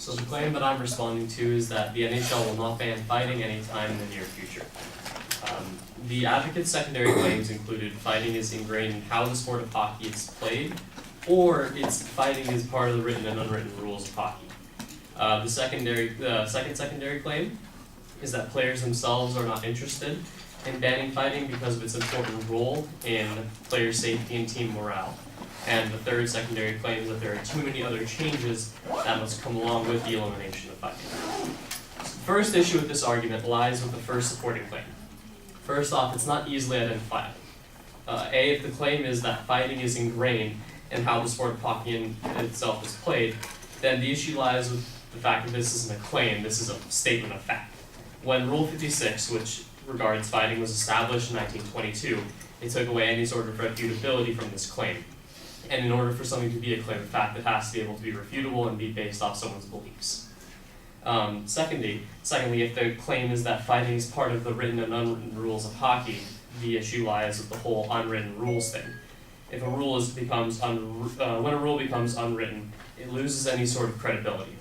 So the claim that I'm responding to is that the NHL will not ban fighting anytime in the near future. The advocate's secondary claims included fighting is ingrained in how the sport of hockey is played, or fighting is part of the written and unwritten rules of hockey. The second secondary claim is that players themselves are not interested in banning fighting because of its important role in player safety and team morale. And the third secondary claim is that there are too many other changes that must come along with the elimination of fighting. The first issue with this argument lies with the first supporting claim. First off, it's not easily identifiable. If the claim is that fighting is ingrained in how the sport of hockey in itself is played, then the issue lies with the fact that this isn't a claim, this is a statement of fact. When Rule 56, which regards fighting, was established in 1922, it took away any sort of refutability from this claim. And in order for something to be a claim of fact, it has to be able to be refutable and be based off someone's beliefs. Secondly, if the claim is that fighting is part of the written and unwritten rules of hockey, the issue lies with the whole unwritten rules thing. If a rule becomes unwritten, it loses any sort of credibility.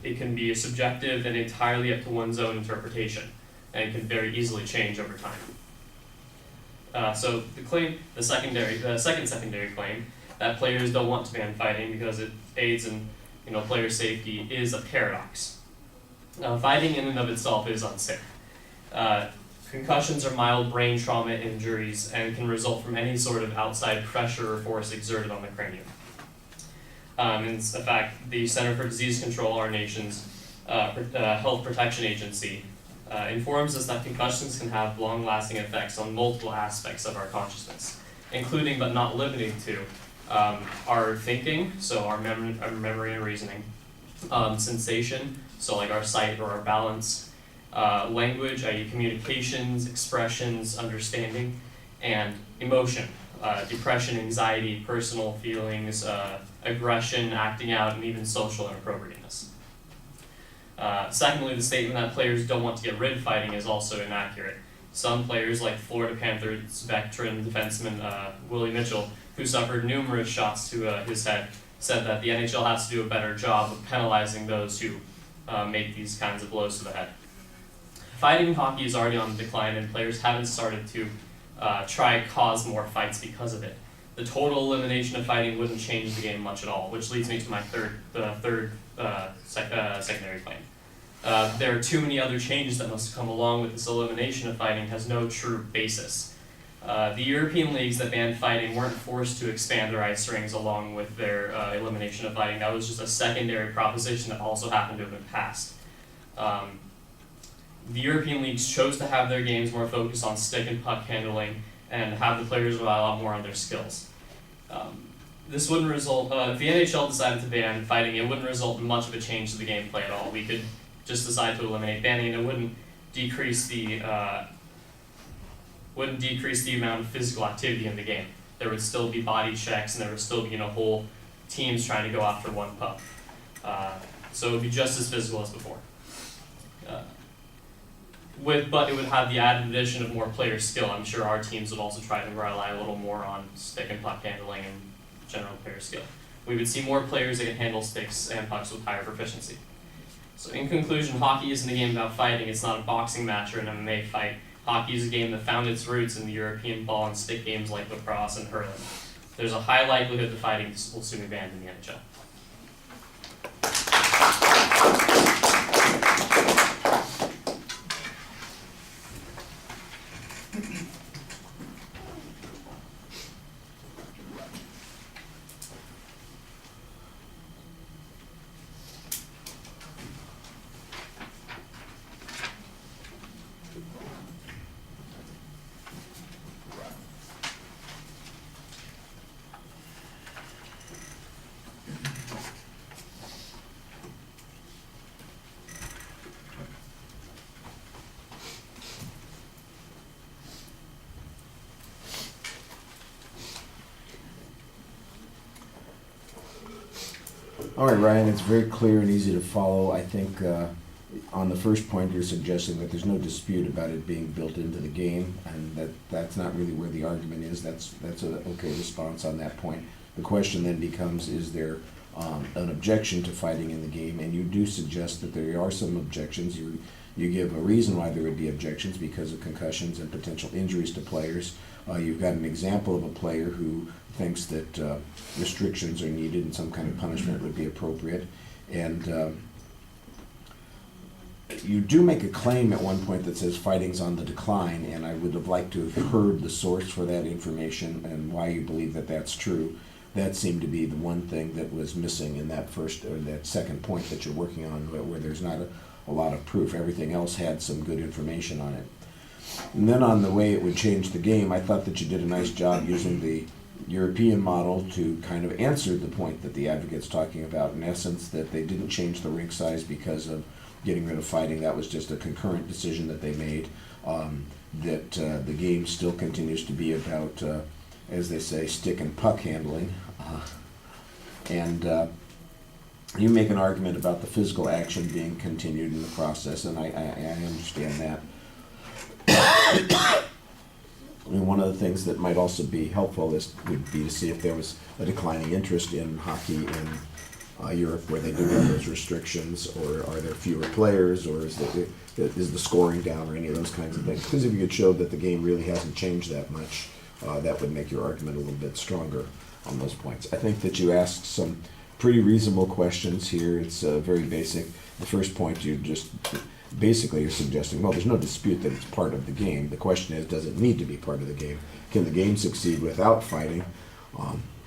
It can be subjective and entirely up to one's own interpretation, and it can very easily change over time. So the second secondary claim that players don't want to ban fighting because it aids in player safety is a paradox. Fighting in and of itself is unsafe. Concussions are mild brain trauma injuries and can result from any sort of outside pressure or force exerted on the cranium. In fact, the Center for Disease Control, our nation's health protection agency, informs us that concussions can have long-lasting effects on multiple aspects of our consciousness, including but not limited to our thinking, so our memory and reasoning, sensation, so like our sight or our balance, language, i.e. communications, expressions, understanding, and emotion, depression, anxiety, personal feelings, aggression, acting out, and even social inappropriateness. Secondly, the statement that players don't want to get rid of fighting is also inaccurate. Some players, like Florida Panthers veteran defenseman Willie Mitchell, who suffered numerous shots to his head, said that the NHL has to do a better job of penalizing those who make these kinds of blows to the head. Fighting in hockey is already on the decline, and players haven't started to try cause more fights because of it. The total elimination of fighting wouldn't change the game much at all, which leads me to my third secondary claim. There are too many other changes that must come along with this elimination of fighting has no true basis. The European leagues that banned fighting weren't forced to expand their ice rings along with their elimination of fighting. That was just a secondary proposition that also happened to have been passed. The European leagues chose to have their games more focused on stick and puck handling and have the players rely a lot more on their skills. This wouldn't result, if the NHL decided to ban fighting, it wouldn't result in much of a change to the gameplay at all. We could just decide to eliminate banning, and it wouldn't decrease the amount of physical activity in the game. There would still be body checks, and there would still be whole teams trying to go after one puck. So it would be just as physical as before. But it would have the added addition of more player skill. I'm sure our teams would also try to rely a little more on stick and puck handling and general player skill. We would see more players that can handle sticks and pucks with higher proficiency. So in conclusion, hockey isn't a game about fighting. It's not a boxing match or an MMA fight. Hockey is a game that found its roots in the European ball and stick games like lacrosse and hurling. There's a high likelihood that fighting will soon be banned in the NHL. All right, Ryan, it's very clear and easy to follow. I think on the first point, you're suggesting that there's no dispute about it being built into the game, and that's not really where the argument is. That's an okay response on that point. The question then becomes, is there an objection to fighting in the game, and you do suggest that there are some objections. You give a reason why there would be objections because of concussions and potential injuries to players. You've got an example of a player who thinks that restrictions are needed and some kind of punishment would be appropriate. And you do make a claim at one point that says fighting's on the decline, and I would have liked to have heard the source for that information and why you believe that that's true. That seemed to be the one thing that was missing in that first or that second point that you're working on, where there's not a lot of proof. Everything else had some good information on it. And then on the way it would change the game, I thought that you did a nice job using the European model to kind of answer the point that the advocate's talking about, in essence, that they didn't change the rink size because of getting rid of fighting. That was just a concurrent decision that they made. That the game still continues to be about, as they say, stick and puck handling. And you make an argument about the physical action being continued in the process, and I understand that. And one of the things that might also be helpful would be to see if there was a declining interest in hockey in Europe, where they do have those restrictions, or are there fewer players, or is the scoring down, or any of those kinds of things. Because if you could show that the game really hasn't changed that much, that would make your argument a little bit stronger on those points. I think that you asked some pretty reasonable questions here. It's very basic. The first point, you're suggesting, well, there's no dispute that it's part of the game. The question is, does it need to be part of the game? Can the game succeed without fighting?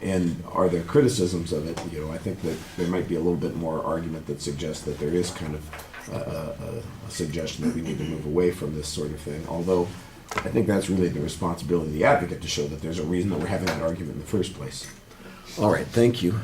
And are there criticisms of it? I think that there might be a little bit more argument that suggests that there is kind of a suggestion that we need to move away from this sort of thing. Although I think that's really the responsibility of the advocate to show that there's a reason that we're having that argument in the first place. All right, thank you.